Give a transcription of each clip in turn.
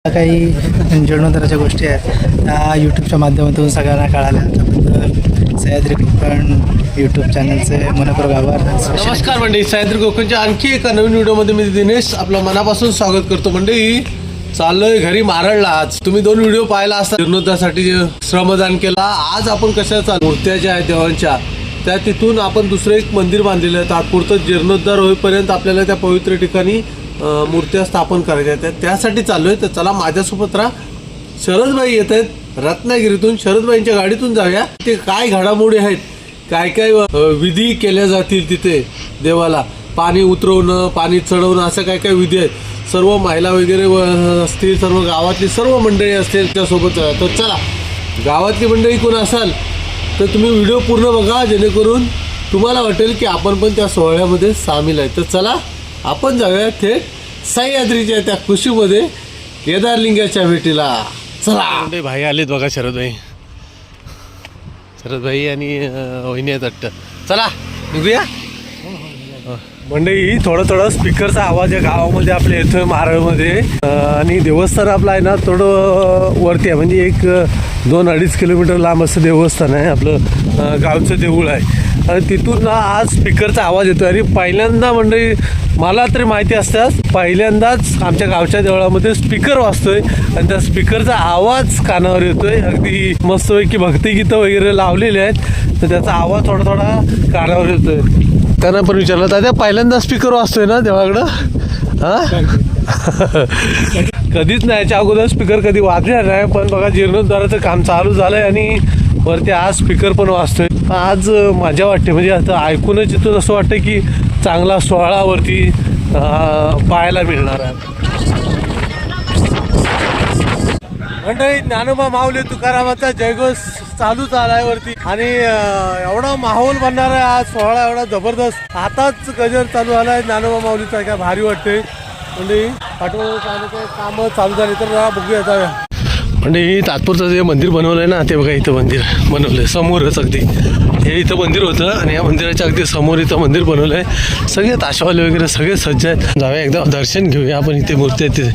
काही जीर्णोद्धाराच्या गोष्टी आहेत त्या यूट्यूबच्या माध्यमातून सगळ्यांना कळाल्या. त्याबद्दल सह्याद्री कोकण यूट्यूब चॅनलचे मनपूर्वक आभार. नमस्कार मंडळी, सह्याद्री कोकणच्या आणखी एका नवीन व्हिडिओमध्ये मी दिनेश आपलं मनापासून स्वागत करतो. मंडळी चाललोय घरी मारळला. आज तुम्ही 2 व्हिडिओ पाहिला असता. जीर्णोद्धारासाठी श्रमदान केला. आज आपण कशाचा मूर्त्या ज्या आहेत देवांच्या त्या तिथून आपण दुसरं एक मंदिर बांधलेलं आहे. तात्पुरतं जीर्णोद्धार होईपर्यंत आपल्याला त्या पवित्र ठिकाणी मूर्त्या स्थापन करायच्या आहेत. त्यासाठी चाललोय. तर चला माझ्यासोबत राहा. शरदबाई येत आहेत रत्नागिरीतून. शरदबाईंच्या गाडीतून जाऊया. ते काय घडामोडी आहेत, काय काय विधी केल्या जातील तिथे देवाला. पाणी उतरवणं, पाणी चढवणं, असं काय काय विधी आहेत. सर्व महिला वगैरे असतील, सर्व गावातली सर्व मंडळी असतील त्यासोबत. तर चला, गावातली मंडळी कोण असाल तर तुम्ही व्हिडिओ पूर्ण बघा, जेणेकरून तुम्हाला वाटेल की आपण पण त्या सोहळ्यामध्ये सामील आहे. तर चला आपण जाऊया थेट सह्याद्रीच्या त्या कुशीमध्ये केदारलिंगाच्या भेटीला. चला. भाई आलेत बघा, शरदभाई आणि वहिनी आहेत वाटतं. चला निघूया. मंडळी थोडं स्पीकरचा आवाज आहे गावामध्ये आपल्या येतोय मारळमध्ये. आणि देवस्थान आपलं आहे ना थोडं वरती आहे, म्हणजे 1-2-2.5 किलोमीटर लांब असं देवस्थान आहे. आपलं गावचं देऊळ आहे. आणि तिथून ना आज स्पीकरचा आवाज येतो. आणि पहिल्यांदा मंडळी मला तरी माहिती असतात, पहिल्यांदाच आमच्या गावच्या देवळामध्ये स्पीकर वाजतोय आणि त्या स्पीकरचा आवाज कानावर येतोय. अगदी मस्तपैकी भक्तिगीतं वगैरे लावलेली आहेत, तर त्याचा आवाज थोडा कानावर येतोय. त्यांना पण विचारलं, दादा पहिल्यांदा स्पीकर वाजतोय ना देवाकडं? हां कधीच नाही, याच्या अगोदर स्पीकर कधी वाजला नाही. पण बघा जीर्णोद्धाराचं काम चालू झालं आहे आणि वरती आज स्पीकर पण वाजतोय. आज मजा वाटते, म्हणजे आता ऐकूनच इथून असं वाटतं की चांगला सोहळावरती पाहायला मिळणार आहे. मंडळी ज्ञानोबा माऊली तुकारामाचा जयघोष चालू झालाय वरती. आणि एवढा माहोल बनणार आहे आज सोहळा, एवढा जबरदस्त. आताच गजर चालू झालाय ज्ञानोबा माऊलीचा. काय भारी वाटते. म्हणजे पाठवून कामं चालू झाली तर बघूया, जाऊया. म्हणजे तात्पुरतं जे मंदिर बनवलं आहे ना, ते बघा इथं मंदिर बनवलं आहे समोरच. अगदी हे इथं मंदिर होतं आणि या मंदिराच्या अगदी समोर इथं मंदिर बनवलं आहे. सगळे ताशवाले वगैरे सगळे सज्ज आहेत. जाऊया एकदा दर्शन घेऊया आपण. इथे मूर्ती आहेत तिथे.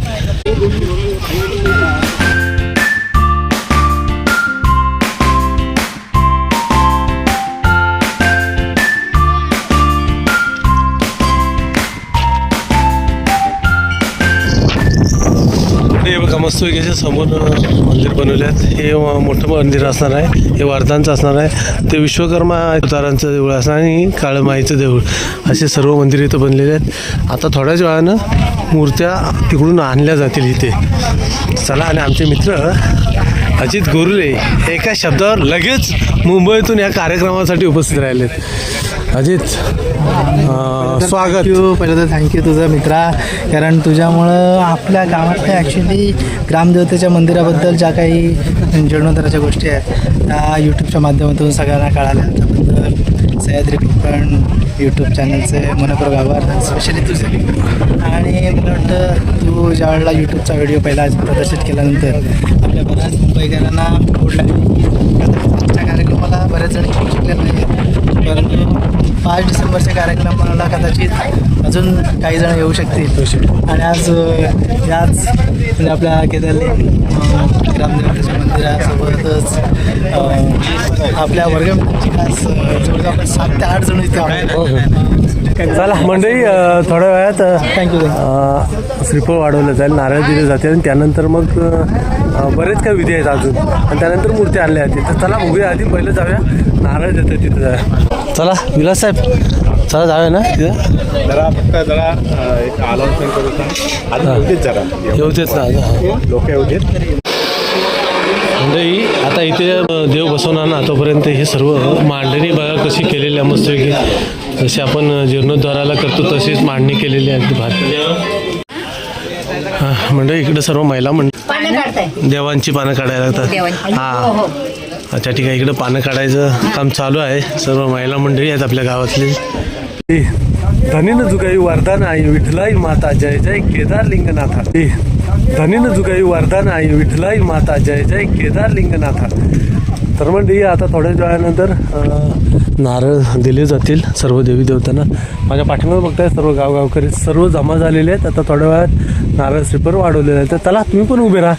हे बघा मस्त वगैरे समोर मंदिर बनवले आहेत. हे मोठं मंदिर असणार आहे. हे वर्धांचं असणार आहे. ते विश्वकर्मा अवतारांचं देऊळ असणार आणि काळमाईचं देऊळ, असे सर्व मंदिर इथं बनलेले आहेत. आता थोड्याच वेळानं मूर्त्या तिकडून आणल्या जातील इथे. चला. आणि आमचे मित्र अजित गोरुले एका शब्दावर लगेच मुंबईतून या कार्यक्रमासाठी उपस्थित राहिलेत. अजित स्वागत. पहिलं तर थँक्यू तुझं मित्रा, कारण तुझ्यामुळं आपल्या गावातल्या ॲक्च्युली ग्रामदेवतेच्या मंदिराबद्दल ज्या काही जीर्णोद्धाराच्या गोष्टी आहेत त्या यूट्यूबच्या माध्यमातून सगळ्यांना कळाल्या. त्याबद्दल सह्याद्री कोकण यूट्यूब चॅनलचे मनपूर्वक आभार, स्पेशली तुझे. आणि मला वाटतं तू ज्या वेळेला यूट्यूबचा व्हिडिओ पहिला प्रदर्शित केल्यानंतर आपल्या बऱ्याच मुंबईकरांना ओढ लागली. कार्यक्रमाला बरेच जण येऊ शकले नाही, परंतु 5 डिसेंबरच्या कार्यक्रमाला कदाचित अजून काही जण येऊ शकतील. आणि आज याच म्हणजे आपल्या केदारलिंग ग्रामदेवतेच्या मंदिरासोबतच आपल्या वर्गमित्रांची खास जवळजवळ 7 ते 8 जण इथे आहेत. चला मंडळी, थोड्या वेळात थँक्यू श्रीफळ वाढवलं जाईल, नारळ दिले जाते आणि त्यानंतर मग बरेच काही विधी आहेत अजून. आणि त्यानंतर मूर्ती आणल्या जाते. तर चला बघूया. आधी पहिलं जाऊया नारळ देतात तिथं जाऊया. चला विलास साहेब, चला जाऊया ना तिथं. जरा फक्त जरा एक अनाउन्समेंट करू आधी होतेच जरा येऊतेच ना लोक येऊदेत. मंडळी आता इथे देव बसवणार ना, तोपर्यंत हे सर्व मांडणी बघा कशी केलेली आहे मस्त वेगळी. जशी आपण जीर्णोद्धाराला करतो तशीच मांडणी केलेली आहे अगदी भात. मंडळी इकडे सर्व महिला देवांची पानं काढायला लागतात. हां अच्छा ठीक आहे. इकडे पानं काढायचं काम चालू आहे. सर्व महिला मंडळी आहेत आपल्या गावातली. धनीन जुगाई वरदान आई विठलाई माता, जय जय केदारलिंगनाथा. धनीन जुगाई वरदान आई विठलाई माता जय जय केदार लिंगनाथा. तर मंडळी आता थोड्याच वेळानंतर नारळ दिले जातील सर्व देवी देवतांना. माझ्या पाठीमागे बघताय सर्व गावगावकरी सर्व जमा झालेले आहेत. आता थोड्या वेळात नारळ श्रीफळ वाढवलेलं आहे. तर चला तुम्ही पण उभे राहा.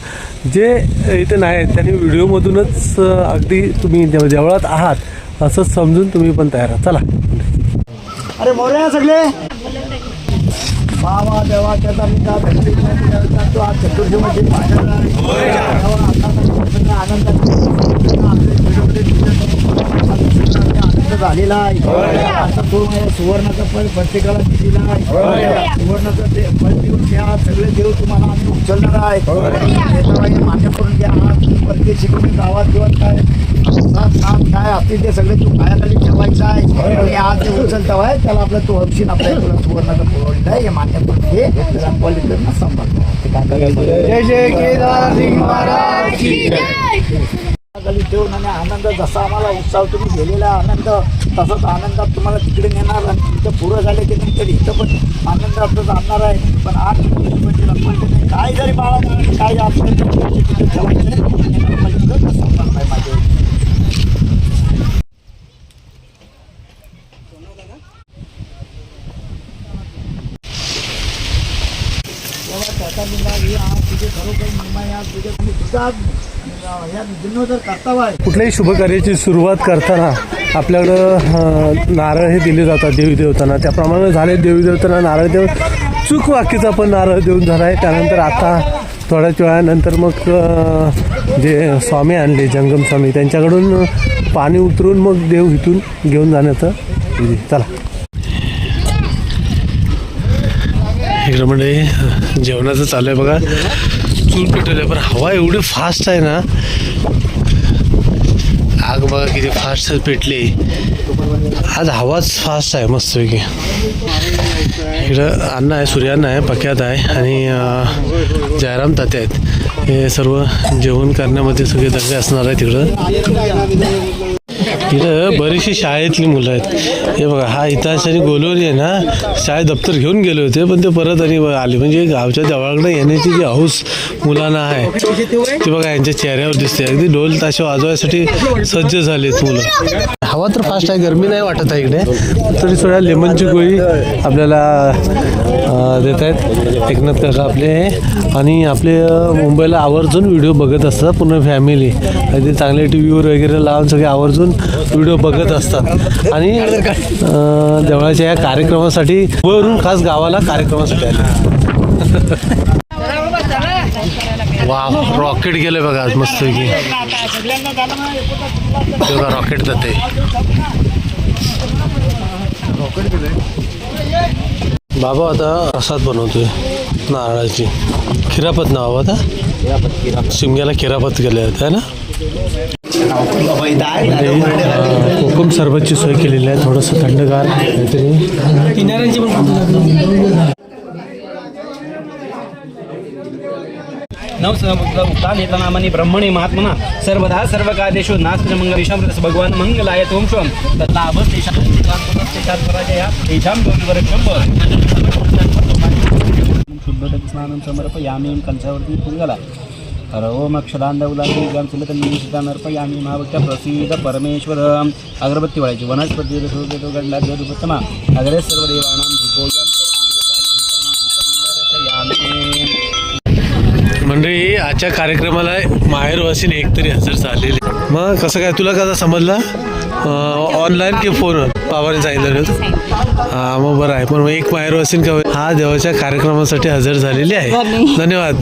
जे इथे नाही आहेत त्यांनी व्हिडिओमधूनच अगदी तुम्ही देवळात आहात असं समजून तुम्ही पण तयार आहात. चला. अरे मोरया सगळे बाबा देवाच्या तो आज चतुर्थीमध्ये आनंद झालेला आहे. आता तो सुवर्णाचा फळ प्रत्येकाला दिलेला आहे. सुवर्णाचा फळ देऊन घ्या. सगळे देव तुम्हाला आम्ही उचलणार आहे. मान्य करून घ्या. प्रत्येक शिकवणी गावात किंवा काय काय असतील ते सगळे तू पायाखाली ठेवायचं आहे. आज ते उचलता आहे त्याला आपला तो हपशीन आपल्या सुवर्णाचा पुरवलेला आहे. हे मान्य करून घे. ग्रामपालिकेला सांभाळ. जय जय केदार सिंग महाराज की जय. खाली ठेवून आणि आनंद जसा आम्हाला उत्साह तुम्ही गेलेला आनंद तसाच आनंदात तुम्हाला तिकडे नेणार आणि तिथं पुरं झाले की नंतर इथं पण आनंदातच आणणार आहे. पण आज काय जरी बाळा काय आपलं तिथे ठेवायचं आहे माझे. तुझे खरोखर महिमा तुझे तुझा या जीर्णोद्धार कर्तव्य आहे. कुठल्याही शुभ कार्याची सुरुवात करताना आपल्याकडं नारळ हे दिले जातात देवी देवतांना. त्याप्रमाणे झाले देवी देवतांना नारळ देऊन चूक वाक्याचा पण नारळ देऊन झाला आहे. त्यानंतर आता थोड्याच वेळानंतर मग जे स्वामी आणले जंगम स्वामी त्यांच्याकडून पाणी उतरून मग देव इथून घेऊन जाण्याचं विधी. चला. इकडं म्हणजे जेवणाचं चालू आहे बघा. चूल पेटवलं आहे पण हवा एवढी फास्ट आहे ना. आग बघा किती फास्ट पेटली. आज हवाच फास्ट आहे मस्तपैकी. इकडं अन्न आहे सूर्यान्न आहे पक्यात आहे आणि जयराम तात्या आहेत. हे सर्व जेवण करण्यामध्ये सगळे दंगे असणार आहे तिकडं. इथं बरीचशी शाळेतली मुलं आहेत. हे बघा हा इतिहास आणि गोलवरी आहे ना शाळेत दप्तर घेऊन गेले होते पण ते परत आणि आले. म्हणजे गावच्या देवळाकडे येण्याची जी हौस मुलांना आहे ती बघा यांच्या चेहऱ्यावर दिसते. अगदी ढोल ताशे वाजवायसाठी सज्ज झालेत मुलं. हवा तर फास्ट आहे गरमी नाही वाटत आहे इकडे. तरी थोड्या लेमनची गोळी आपल्याला देत आहेत एकनाथ काका आपले. आणि आपले मुंबईला आवर्जून व्हिडिओ बघत असतात पूर्ण फॅमिली. अगदी चांगले टी व्हीवर वगैरे लावून सगळे आवर्जून व्हिडिओ बघत असतात. आणि देवळाच्या या कार्यक्रमासाठी वरून खास गावाला कार्यक्रमासाठी आले. वा रॉकेट गेले बघा आज मस्तपैकी. बघा रॉकेट जाते. बाबा आता प्रसाद बनवतोय नारळाची खिरापत नाव आता शिमग्याला खिरापत केले आहे ना. कोकम सरबतची सोय केलेली आहे. थोडंसं थंडगार काहीतरी किनाऱ्यांची नवसमुद्र नामानी ब्रह्मणे महात्मना सर्वदा सर्वकार्येषु नास्ति मंगलेशामृतस्य भगवान मंगलाय त्वं स्वं तत्लाभ शुद्धं स्नानं समर्पयामि कंसावरती पुंगला हर ओम अक्षदांडवलांनी गम अर्पयामि महाभक्त्या प्रसीद परमेश्वर. अगरबत्ती वाळायची वनस्पती देतो गंडा देवोत्तमा अग्रे सर्व देवानां मंडळी आजच्या कार्यक्रमाला माहेरवासीने एकतरी हजर झालेले. मग कसं काय तुला कसा समजला ऑनलाईन की फोनवर बाबाने सांगितलं होतं. हां मग बरं आहे. पण मग एक माहेरवासीन का हा देवाच्या कार्यक्रमासाठी हजर झालेली आहे. धन्यवाद.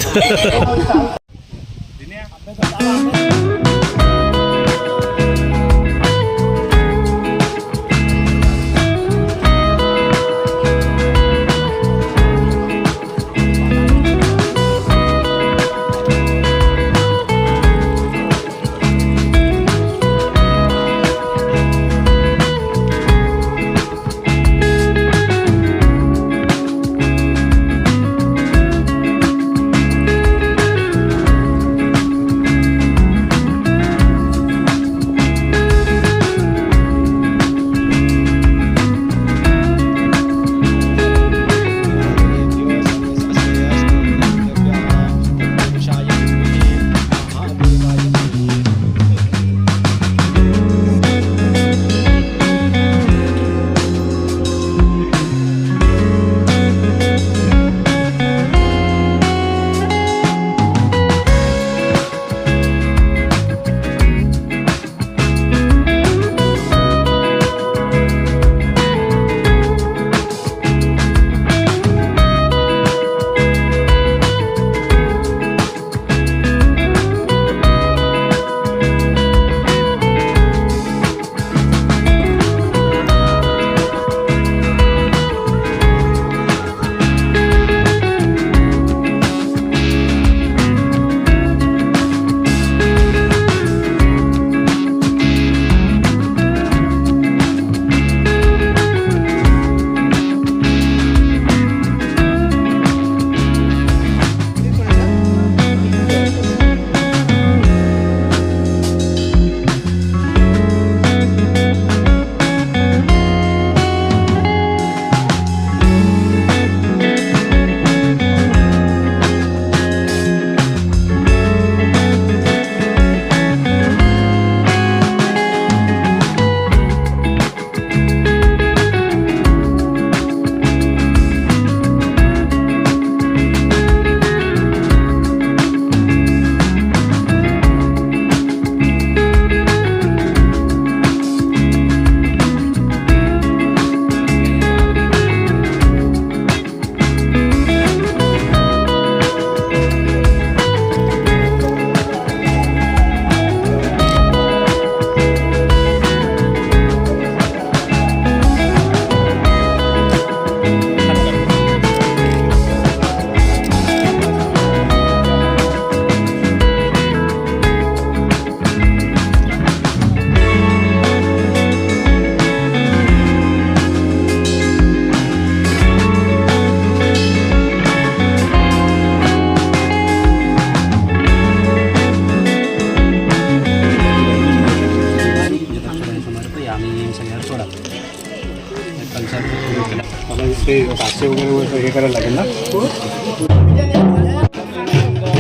ते सातशे वगैरे हे करायला लागेल ना.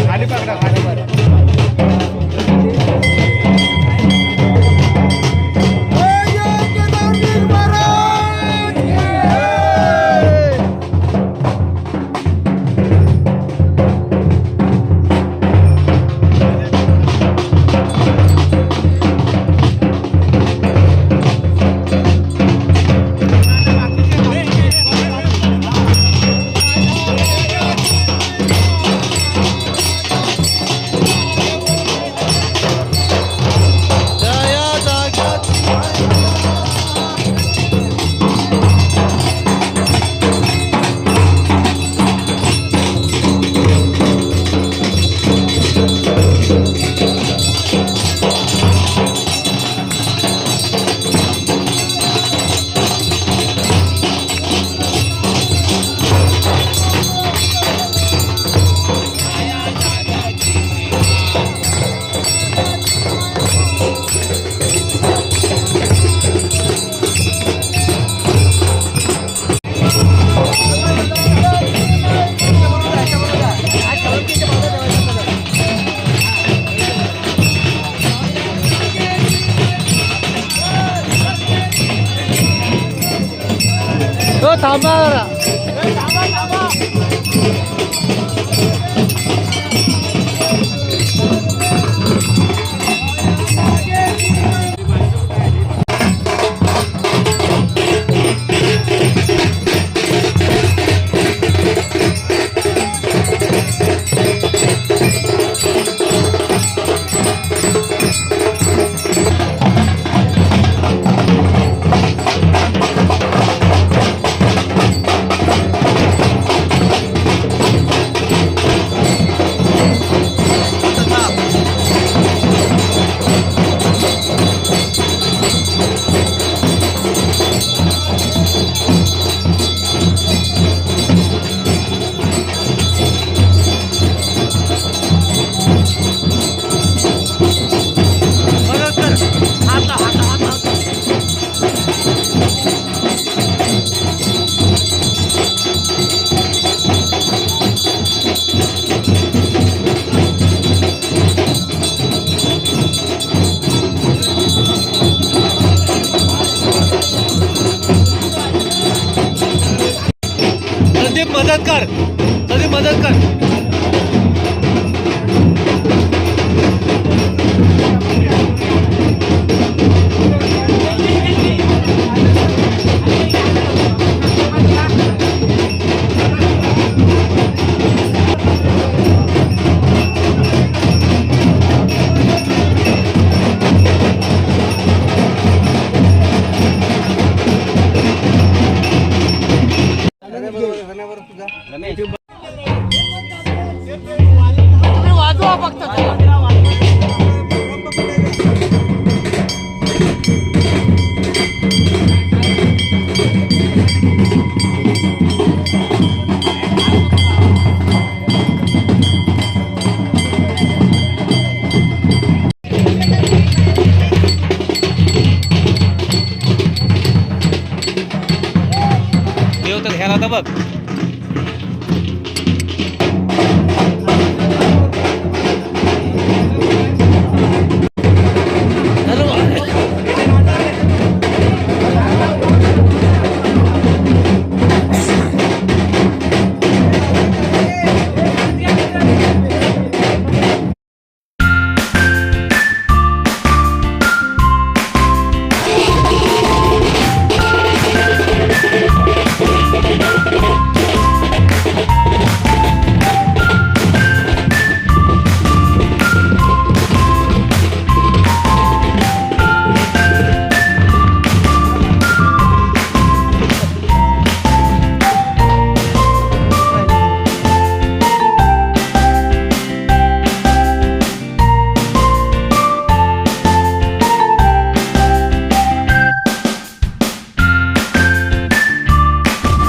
खाली पकडा, खाली पकडा. मदत कर, संदीप मदत कर. बघ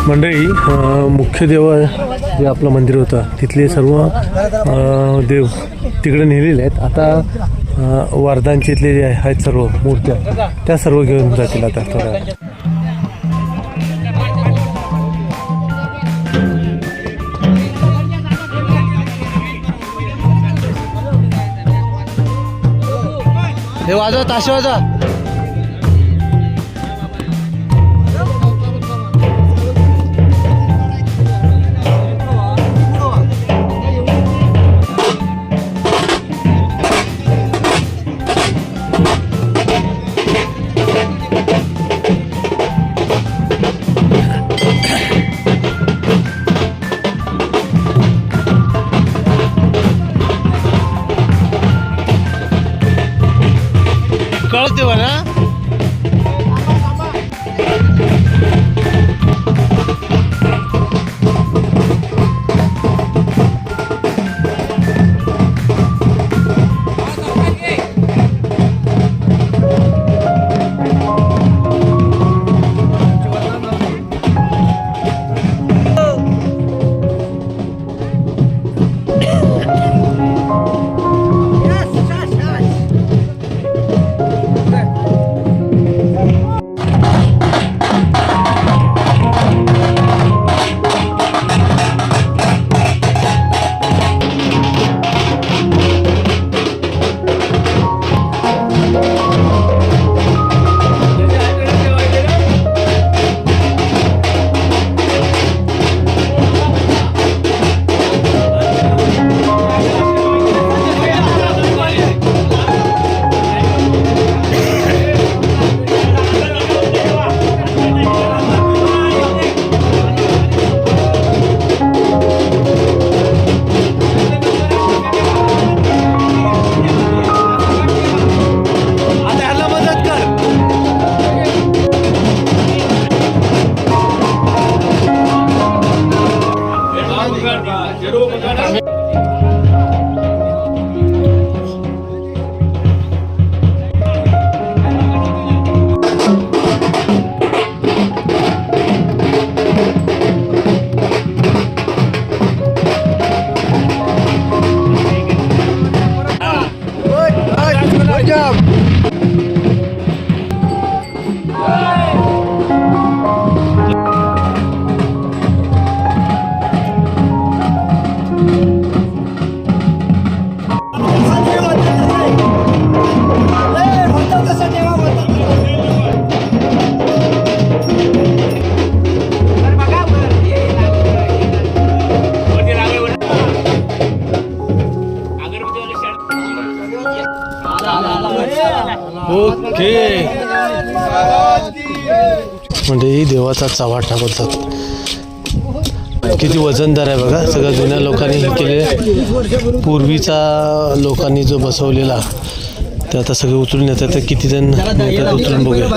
मंडळी, मुख्य देव जे आपलं मंदिर होतं तिथले सर्व देव तिकडे नेलेले आहेत. आता वरदानचे इथले जे आहेत सर्व मूर्त्या त्या सर्व घेऊन जातील आता थोड्या. हे वाजवा ताशे वाजवा. कळते ना. ओके. म्हणजे देवाचा चव्हाटा बोलतात. किती वजनदार आहे बघा. सगळ्या जुन्या लोकांनी हे केले. पूर्वीचा लोकांनी जो बसवलेला ते आता सगळे उचलून येतात. तर किती जण येतात उचलून बघूया.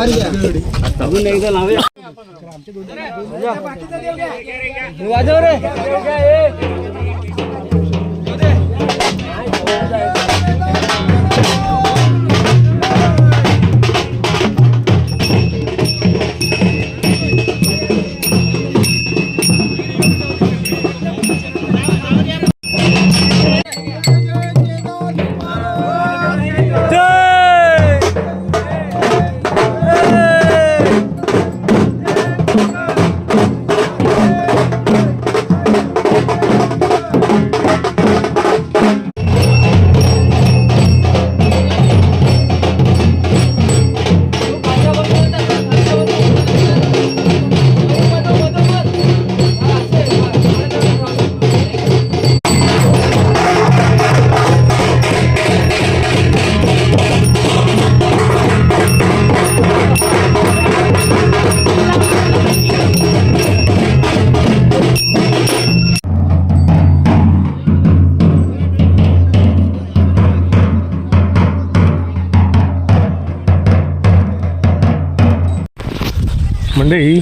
मंडळी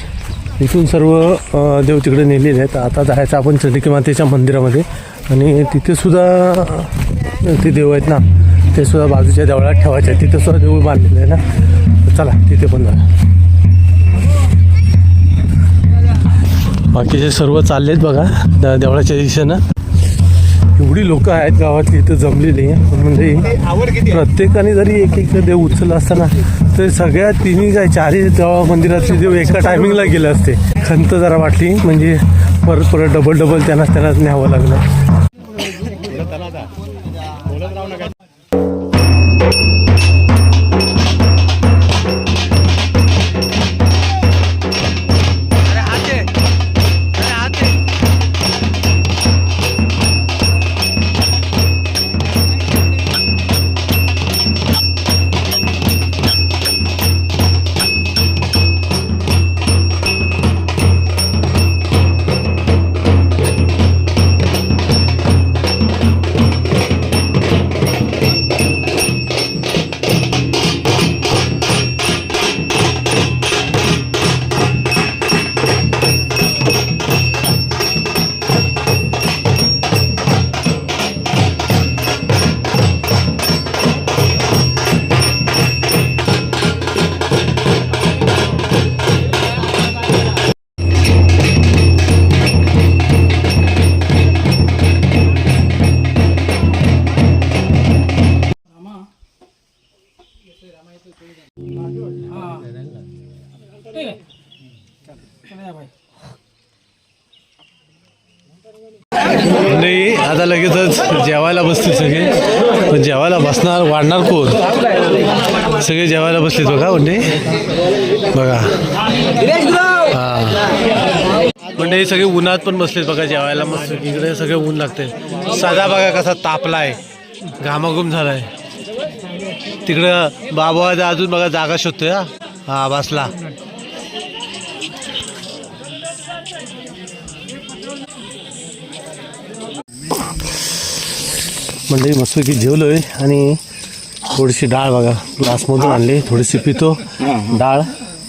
इथून सर्व देव तिकडे नेलेले आहेत. आता जायचं आपण चंडिका मातेच्या मंदिरामध्ये. आणि तिथे सुद्धा ते देव आहेत ना, ते सुद्धा बाजूच्या देवळात ठेवायचे आहेत. तिथे सुद्धा देऊळ बांधलेलं आहे ना. चला तिथे पण जाऊया. बाकीचे सर्व चाललेत बघा देवळाच्या दिशेनं. एवढी लोक आहेत गावातली इथं जमलेली. म्हणजे प्रत्येकाने जरी एक एक देव उचलला असताना तर सगळ्या तिन्ही काय चारही देवा मंदिरातले देव एका टायमिंगला गेले असते. खंत जरा वाटली. म्हणजे परत परत डबल त्यांनाच न्यावं लागलं. नाही आता लगेचच जेवायला बसतील सगळे, पण जेवायला बसणार वाढणार कोण? सगळे जेवायला बसलेत बघा म्हणजे बघा हां म्हणजे सगळे उन्हात पण बसलेत बघा जेवायला. मस्त इकडे सगळे ऊन लागते. साधा बघा कसा तापलाय, घामाघूम झालाय. तिकडं बाबा अजून बघा जागा शोधतोय. हा बसला. म्हणजे मस्तपैकी जेवलोय आणि थोडीशी डाळ बघा ग्लासमधून आणली, थोडीशी पितो डाळ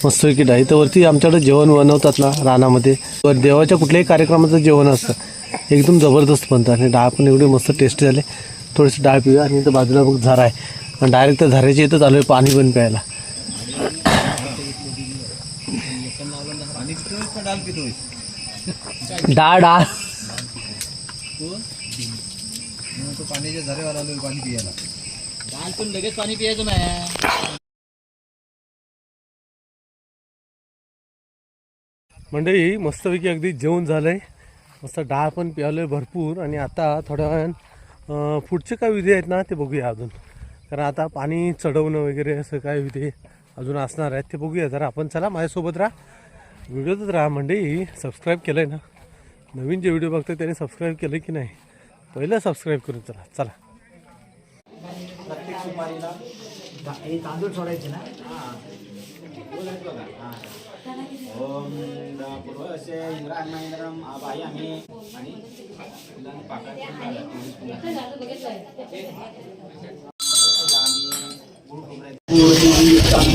मस्तपैकी डाळ. इथं वरती आमच्याकडे जेवण बनवतात ना रानामध्ये, देवाच्या कुठल्याही कार्यक्रमाचं जेवण असतं एकदम जबरदस्त बनतं आणि डाळ पण एवढी मस्त टेस्टी झाली. थोडीशी डाळ पिऊया. आणि इथं बाजूला बघ झरा आहे आणि डायरेक्ट त्या झऱ्याच्या इथं चालू आहे पाणी पण प्यायला. डाळ डाळ लगेच पाणी पियायचं नाही. मंडळी मस्तपैकी अगदी जेवण झालंय, मस्त डाळ पण प्यालोय भरपूर. आणि आता थोड्या वेळानं पुढचे काय विधी आहेत ना ते बघूया अजून, कारण आता पाणी चढवणं वगैरे असं काय विधी अजून असणार आहेत ते बघूया. जरा आपण चला माझ्यासोबत राहा, व्हिडिओतच राहा. मंडळी सबस्क्राईब केलं आहे ना, नवीन जे व्हिडिओ बघतो त्याने सबस्क्राईब केलं की नाही पहिलं सबस्क्राईब करून चला चला. तांदूळ सोडायचे ना. ओम पूर्वस्य इंद्राण महेंद्रम आवाहयामि आणि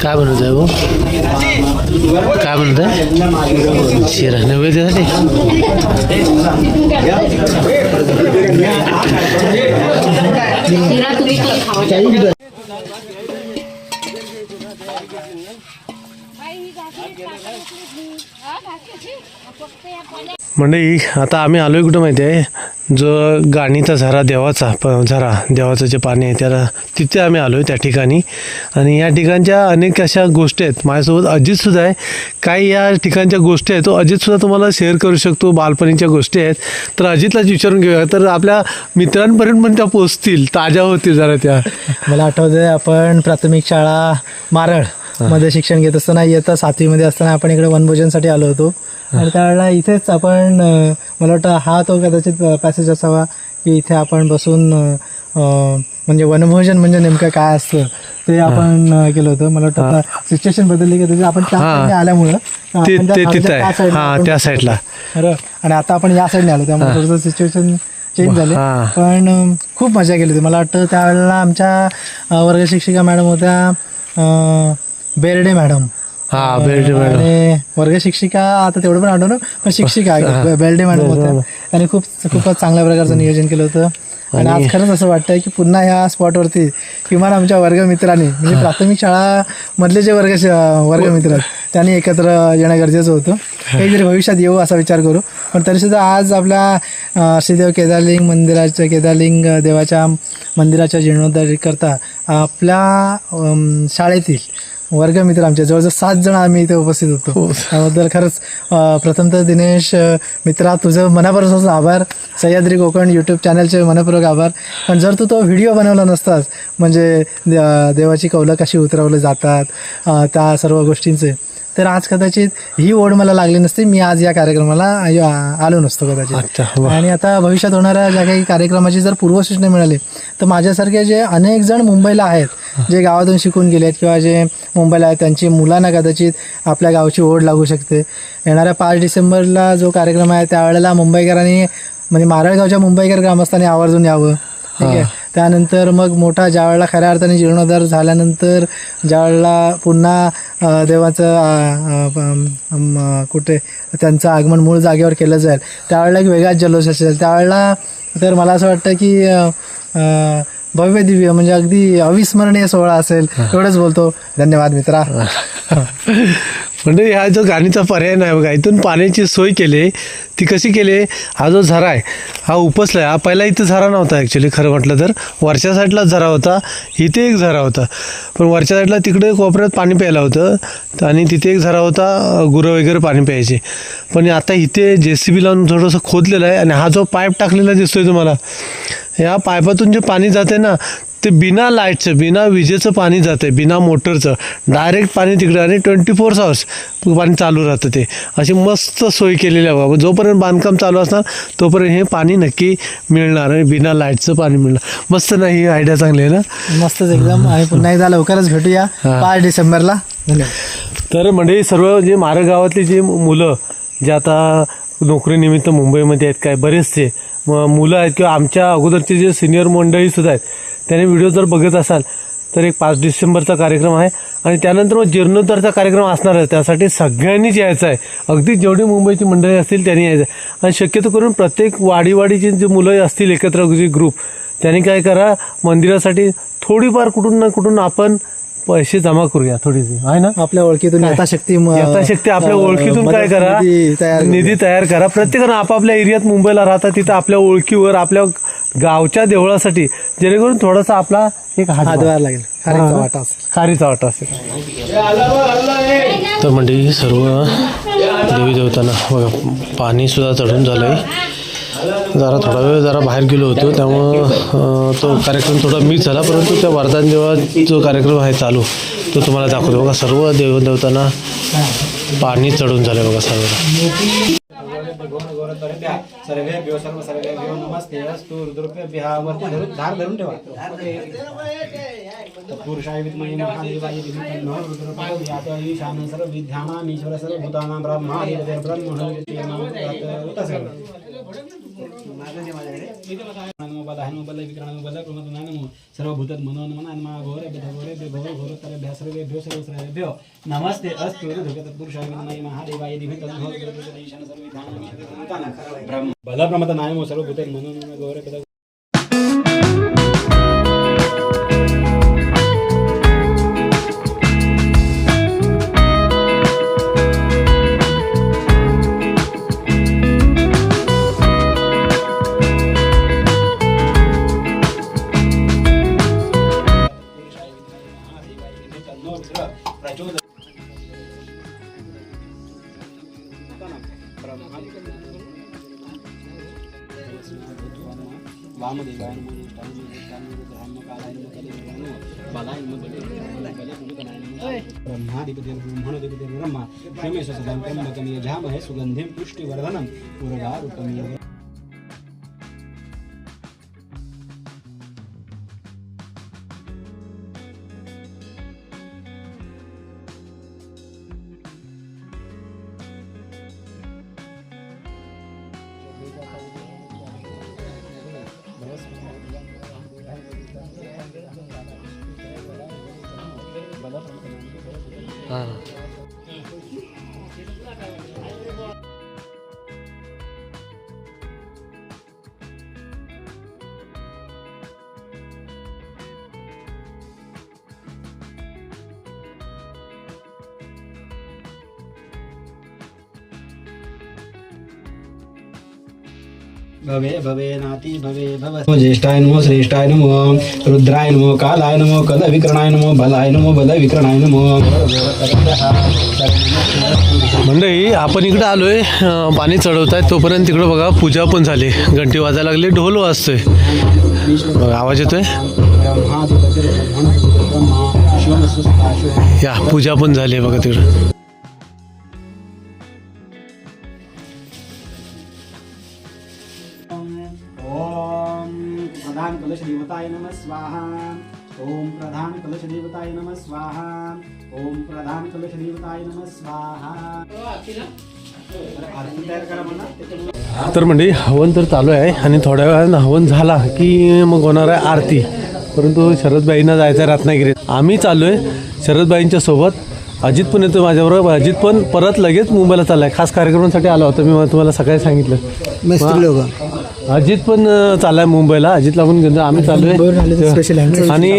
काय बनवत आहे भाऊ? काय बनवत आहे? शिरा नैवेद्यासाठी. मंडळी आता आम्ही आलोय कुठं माहिती आहे, जो गाणीचा झरा देवाचा झरा देवाचं जे पाणी आहे त्याला तिथे आम्ही आलोय त्या ठिकाणी. आणि या ठिकाणच्या अनेक अशा गोष्टी आहेत. माझ्यासोबत अजितसुद्धा आहे. काही या ठिकाणच्या गोष्टी आहेत तो अजितसुद्धा तुम्हाला शेअर करू शकतो. बालपणीच्या गोष्टी आहेत तर अजितलाच विचारून घेऊया, तर आपल्या मित्रांपर्यंत पण त्या पोचतील, ताज्या होतील जरा त्या. मला आठवतंय आपण प्राथमिक शाळा मारळ मध्ये शिक्षण घेत असताना इयत्ता 7वीमध्ये असताना आपण इकडे वनभोजनसाठी आलो होतो. आणि त्यावेळेला इथेच आपण मला वाटतं हा तो कदाचित पॅसेज असावा की इथे आपण बसून म्हणजे वनभोजन म्हणजे नेमकं काय असतं ते आपण केलं होतं. मला वाटतं सिच्युएशन बदलली की त्याची आपण त्या साईडने आल्यामुळं त्या साईडला बरं. आणि आता आपण या साईडने आलो त्यामुळे थोडंसं सिच्युएशन चेंज झाले. पण खूप मजा केली होती. मला वाटतं त्यावेळेला आमच्या वर्ग शिक्षिका मॅडम होत्या बेर्डे मॅडम. आणि वर्ग शिक्षिका आता तेवढं पण आठवलं पण शिक्षिका बेर्डे मॅडम होत्या. आणि खूपच चांगल्या प्रकारचं नियोजन केलं होतं. आणि आज खरंच असं वाटतंय की पुन्हा ह्या स्पॉटवरती किमान आमच्या वर्गमित्रांनी म्हणजे प्राथमिक शाळा मधले जे वर्गमित्र त्यांनी एकत्र येणं गरजेचं होतं. काहीतरी भविष्यात येऊ असा विचार करू. पण तरीसुद्धा आज आपल्या श्रीदेव केदारलिंग देवाच्या मंदिराच्या जीर्णोद्धारीकरता आपल्या शाळेतील वर्गमित्र आमच्या जवळजवळ 7 जण आम्ही इथे उपस्थित होतो. त्याबद्दल खरंच प्रथमतः दिनेश मित्रा तुझं मनापासून आभार. सह्याद्री कोकण यूट्यूब चॅनलचे मनपूर्वक आभार. पण जर तू तो व्हिडिओ बनवला नसतास म्हणजे देवाची कौलं कशी उतरवली जातात त्या सर्व गोष्टींचे तर आज कदाचित ही ओढ मला लागली नसती. मी आज या कार्यक्रमाला आलो नसतो कदाचित. आणि आता भविष्यात होणाऱ्या ज्या काही कार्यक्रमाची जर पूर्वसूचना मिळाली तर माझ्यासारखे जे अनेक जण मुंबईला आहेत जे गावातून शिकून गेलेत किंवा जे मुंबईला आहेत त्यांची मुलांना कदाचित आपल्या गावची ओढ लागू शकते. येणाऱ्या 5 डिसेंबरला जो कार्यक्रम आहे त्यावेळेला मुंबईकरांनी म्हणजे मारळगावच्या मुंबईकर ग्रामस्थांनी आवर्जून यावं. ठीक आहे. त्यानंतर मग मोठा ज्यावेळेला खऱ्या अर्थाने जीर्णोद्धार झाल्यानंतर ज्यावेळेला पुन्हा देवाचं कुठे त्यांचं आगमन मूळ जागेवर केलं जाईल त्यावेळेला एक वेगळाच जल्लोष असेल. त्यावेळेला तर मला असं वाटतं की भव्य दिव्य म्हणजे अगदी अविस्मरणीय सोहळा असेल. एवढंच बोलतो. धन्यवाद मित्रा. म्हणजे ह्या जो गाणीचा पर्याय नाही बघा, इथून पाण्याची सोय केली. ती कशी केली, हा जो झरा आहे हा उपसला आहे. हा पहिला इथं झरा नव्हता ॲक्च्युली, खरं म्हटलं तर वरच्या साईडलाच झरा होता, इथे एक झरा होता. पण वरच्या साईडला तिकडे कोपऱ्यात पाणी प्यायला होतं आणि तिथे एक झरा होता, गुरं वगैरे पाणी प्यायचे. पण आता इथे JCB लावून थोडंसं खोदलेलं आहे आणि हा जो पाईप टाकलेला दिसतोय तुम्हाला, या पाईपातून जे पाणी जाते ना ते बिना लाईटचं, बिना विजेचं पाणी जातं आहे, बिना मोटरचं डायरेक्ट पाणी तिकडे, आणि 24 आवर्स पाणी चालू राहतं. ते अशी मस्त सोय केलेली आहे बाबा. जोपर्यंत बांधकाम चालू असणार तोपर्यंत हे पाणी नक्की मिळणार आणि बिना लाईटचं पाणी मिळणार. मस्त नाही, ही आयडिया चांगली आहे ना. मस्तच एकदम. आणि पुन्हा एकदा लवकरच भेटूया 5 डिसेंबरला. धन्यवाद. तर म्हणजे सर्व जे मारळ गावातली जी मुलं जे आता नोकरीनिमित्त मुंबईमध्ये आहेत, काय बरेचसे मुलं आहेत किंवा आमच्या अगोदरचे जे सिनियर मंडळीसुद्धा आहेत, त्याने व्हिडिओ जर बघत असाल तर एक 5 डिसेंबरचा कार्यक्रम आहे आणि त्यानंतर मग जीर्णोद्धारचा कार्यक्रम असणार आहे. त्यासाठी सगळ्यांनीच यायचं आहे. अगदी जेवढी मुंबईची मंडळी असतील त्यांनी यायचं आहे. आणि शक्यतो करून प्रत्येक वाडीवाडीची जे मुलं असतील एकत्र जे ग्रुप, त्यांनी काय करा, मंदिरासाठी थोडीफार कुठून ना कुठून आपण पैसे जमा करूया थोडीशी, आहे ना. आपल्या ओळखीतून यथाशक्ती आपल्या ओळखीतून काय करा, निधी तयार करा. प्रत्येकानं आपापल्या एरियात मुंबईला राहतात तिथं आपल्या ओळखीवर, आपल्या गावच्या देवळासाठी, जेणेकरून थोडासा आपला एक हातभार लागेल, खारीचा वाटा असेल. तर म्हणजे सर्व देवी देवतांना बघा पाणी सुद्धा चढून झालं आहे. जरा थोडा वेळ जरा बाहेर गेलो होतो त्यामुळं तो कार्यक्रम थोडा मिस झाला, परंतु त्या वरदान देवा जो कार्यक्रम आहे चालू तो तुम्हाला दाखवतो. बघा सर्व देवदेवतांना पाणी चढून झालं बघा सर्व. सर्वेभ्यो सर्वेभ्यो नमस्ते अस्तु रुद्रभ्यः वरती धार धरून ठेवा. तत्पुरुषाय विद्महे महादेवाय धीमहि तन्नो रुद्रः प्रचोदयात्. ईशानं सर्वविद्यानाम् ईश्वरः सर्वभूतानां ब्रह्मादिदेवः ब्रह्मणोदिते नमो सर्वभूत मनो नमः घोरे घोरे सर्वेभ्यो सर्वेभ्यो नमस्ते अस्तु तत्पुरुषाय विद्महे महादेवाय धीमहि तन्नो रुद्रः प्रचोदयात्. ईशानं सर्वविद्यानाम् ब्रह्म बल प्रमतनाय नमो सर्वभूत मनो नमः घोरे वामदेवाय नमः ब्रह्माधिपति ब्रह्मणोधिपति ब्रह्मा क्षमेश सदां त्र्यम्बकं यजामहे सुगन्धिं पुष्टिवर्धनं उर्वारुकमिव. भवे भवे नाति भवे भव. ज्येष्ठाय नमो श्रेष्ठाय नमो रुद्राय नमो कालाय नमो कल विक्रणाय नमो बलाय नमो बल विक्रणाय नमो. मंडळी आपण इकडे आलोय पाणी चढवत आहे, तोपर्यंत तिकडं बघा पूजा पण झाली, घंटी वाजायला लागली, ढोल वाजतोय बघा, आवाज येतोय. या पूजा पण झाली आहे बघा तिकडं. प्रधान कलश देवताय नमः स्वाहा. ओम प्रधान कलश देवताय नमः स्वाहा. ओम प्रधान कलश देवताय नमः स्वाहा. आरती तयार करा म्हणा. तर म्हणजे हवन तर चालू आहे आणि थोड्या वेळानं हवन झाला की मग होणार आहे आरती. परंतु शरदबाईंना जायचं आहे रत्नागिरीत. आम्ही चाललो आहे शरदबाईंच्या सोबत. अजित पण येतो माझ्याबरोबर. अजित पण परत लगेच मुंबईला चालला आहे, खास कार्यक्रमासाठी आला होता. मी तुम्हाला सकाळी सांगितलं. अजित पण चाललाय मुंबईला. अजितला पण घेऊन आम्ही चाललोय. आणि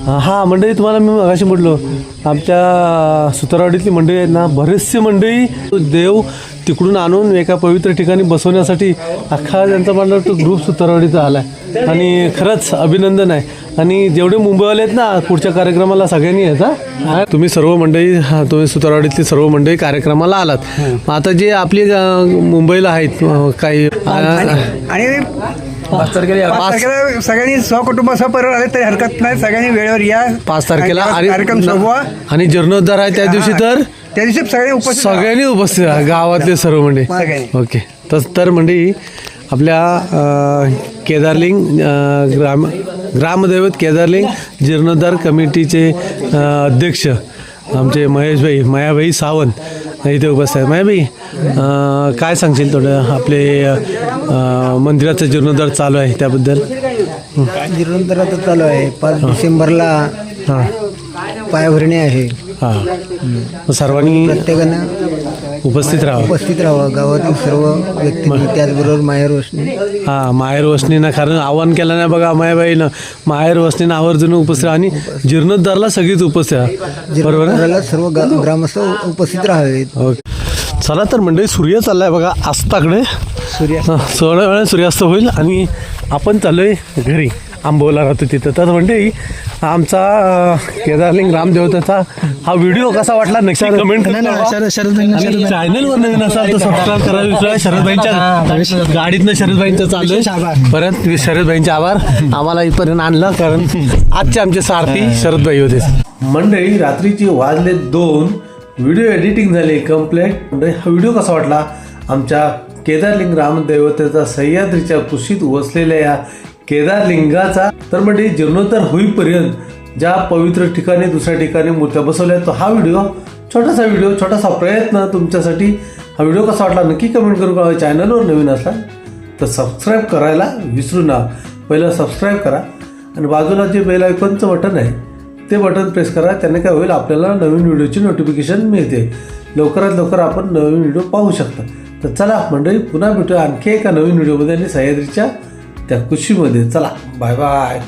हां मंडळी, तुम्हाला मी मगाशी म्हटलो आमच्या सुतारवाडीतली मंडळी आहेत ना, बरेचसे मंडळी देव तिकडून आणून एका पवित्र ठिकाणी बसवण्यासाठी अख्खा त्यांचा मंडळ तो ग्रुप सुतारवाडीचा आला आहे आणि खरंच अभिनंदन आहे. आणि जेवढे मुंबईवाले आहेत ना पुढच्या कार्यक्रमाला सगळ्यांनी येता. तुम्ही सर्व मंडळी, तुम्ही सुतारवाडीतली सर्व मंडळी कार्यक्रमाला आलात. आता जे आपली मुंबईला आहेत काही आणि 5 तारखेला सगळ्यांनी सहकुटुंब सहपरिवार आले तरी हरकत नाही, सगळ्यांनी वेळेवर या. 5 तारखेला कार्यक्रम सोबवा. आणि जीर्णोद्धार आहे त्या दिवशी, तर त्या दिवशी सगळ्यांनी उपस्थित राहा, गावातले सर्व मंडळी. सगळ्यांनी. ओके. तर मंडळी आपल्या केदारलिंग ग्रामदैवत केदारलिंग जीर्णोद्धार कमिटीचे अध्यक्ष आमचे महेशभाई, मायाबाई सावंत इथे उपस्थित आहे. मायाबाई, काय सांगशील थोडं आपले मंदिराचं जीर्णोद्धार चालू आहे त्याबद्दल? जीर्णोद्धार आता चालू आहे. 5 डिसेंबरला हां पायाभरणी आहे. हां, सर्वांनी प्रत्येकानं उपस्थित राहावं, गावातील सर्व व्यक्ती, त्याचबरोबर माहेर वसणी. हां, माहेर वसनीनं कारण आवाहन केलं नाही बघा मायाबाईनं, माहेर वसनीनं आवर्जून उपस्थित आणि जीर्णोद्धारला सगळीच उपस्थित राहा, बरोबर आहे? जीर्णोद्धाराला सर्व ग्रामस्थ उपस्थित राहावेत. ओके. चला तर मंडळी, सूर्य चाललाय बघा अस्ताकडे, थोड्या वेळा सूर्यास्त होईल आणि आपण चाललोय घरी. आंबोला राहतो तिथं. तर मंडळी, आमचा केदारलिंग रामदेवताचा हा व्हिडिओ कसा वाटला नक्की कमेंट करा. चॅनलवर नवीन असाल तर सबस्क्राईब करा. विसरा शरदभाईंच्या गाडीतनं शरदभाईंचं चाललंय. परत शरदभाईंचे आभार, आम्हाला इथपर्यंत आणलं कारण आजचे आमचे सारथी शरदभाई होते. मंडळी, रात्रीची वाजले 2, व्हिडिओ एडिटिंग झाली कम्प्लीट. मंडळी, हा व्हिडिओ कसा वाटला आमच्या केदारलिंग रामदेवतेचा सह्याद्रीच्या कुशीत वसलेल्या या केदारलिंगाचा? तर म्हणजे जीर्णोद्धार होईपर्यंत ज्या पवित्र ठिकाणी दुसऱ्या ठिकाणी मूर्त्या बसवल्या, तो हा व्हिडिओ, छोटासा प्रयत्न तुमच्यासाठी. हा व्हिडिओ कसा वाटला नक्की कमेंट करून कळवा. चॅनलवर नवीन असाल तर सबस्क्राईब करायला विसरू नका. पहिलं सबस्क्राईब करा आणि बाजूला जे बेल आयकॉनचं बटन आहे ते बटन प्रेस करा. त्याने काय होईल, आपल्याला नवीन व्हिडिओची नोटिफिकेशन मिळते. लवकरात लवकर आपण नवीन व्हिडिओ पाहू शकता. तर चला मंडळी, पुन्हा भेटूया आणखी एका नवीन व्हिडिओमध्ये आणि सह्याद्रीच्या त्या कुशीमध्ये. चला, बाय बाय.